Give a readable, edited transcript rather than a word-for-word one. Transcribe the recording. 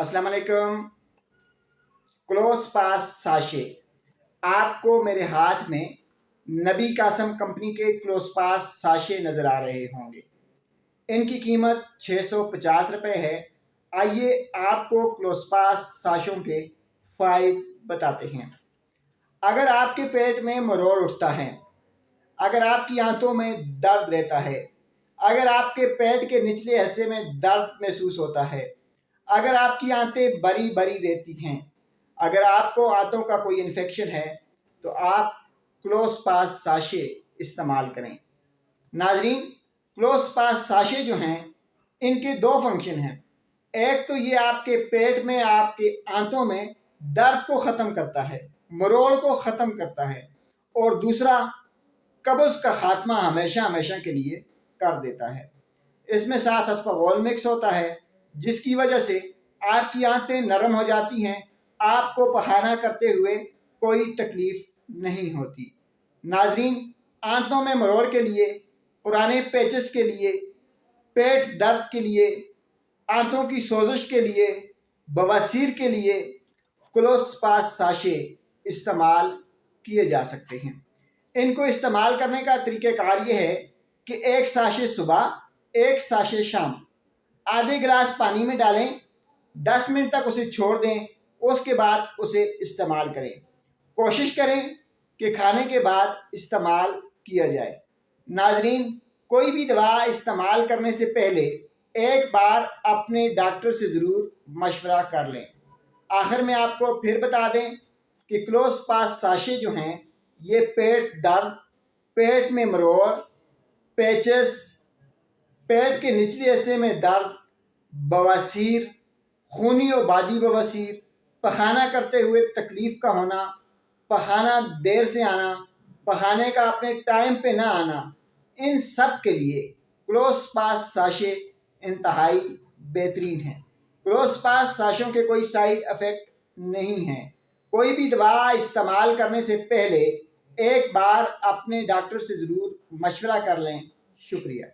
अस्सलाम वालेकुम। क्लोज पास साशे, आपको मेरे हाथ में नबी कासम कंपनी के क्लोज पास साशे नज़र आ रहे होंगे। इनकी कीमत 650 रुपये है। आइए आपको क्लोज पास साशों के फ़ायदे बताते हैं। अगर आपके पेट में मरोड़ उठता है, अगर आपकी आंतों में दर्द रहता है, अगर आपके पेट के निचले हिस्से में दर्द महसूस होता है, अगर आपकी आंतें बरी बरी रहती हैं, अगर आपको आंतों का कोई इन्फेक्शन है, तो आप क्लोज पास साशे इस्तेमाल करें। नाजरीन, क्लोज पास साशे जो हैं, इनके दो फंक्शन हैं। एक तो ये आपके पेट में, आपके आंतों में दर्द को ख़त्म करता है, मरोड़ को ख़त्म करता है, और दूसरा कब्ज़ का खात्मा हमेशा हमेशा के लिए कर देता है। इसमें साथ अस्पागोल मिक्स होता है, जिसकी वजह से आपकी आंतें नरम हो जाती हैं, आपको पखाना करते हुए कोई तकलीफ नहीं होती। नाजरीन, आंतों में मरोड़ के लिए, पुराने पेचेस के लिए, पेट दर्द के लिए, आंतों की सोजिश के लिए, बवासीर के लिए क्लोज पास साशे इस्तेमाल किए जा सकते हैं। इनको इस्तेमाल करने का तरीक़ाकार ये है कि एक साशे सुबह, एक साशे शाम, आधे गिलास पानी में डालें, 10 मिनट तक उसे छोड़ दें, उसके बाद उसे इस्तेमाल करें। कोशिश करें कि खाने के बाद इस्तेमाल किया जाए। नाजरीन, कोई भी दवा इस्तेमाल करने से पहले एक बार अपने डॉक्टर से ज़रूर मशवरा कर लें। आखिर में आपको फिर बता दें कि क्लोज पास साशे जो हैं, ये पेट दर्द, पेट में मरोड़, पेचेस, पेट के निचले हिस्से में दर्द, बवासीर, खूनी और बादी बवासीर, पखाना करते हुए तकलीफ़ का होना, पखाना देर से आना, पखाने का अपने टाइम पे ना आना, इन सब के लिए क्लोज पास साशे इंतहाई बेहतरीन है। क्लोज पास साशों के कोई साइड इफ़ेक्ट नहीं हैं। कोई भी दवा इस्तेमाल करने से पहले एक बार अपने डॉक्टर से ज़रूर मशवरा कर लें। शुक्रिया।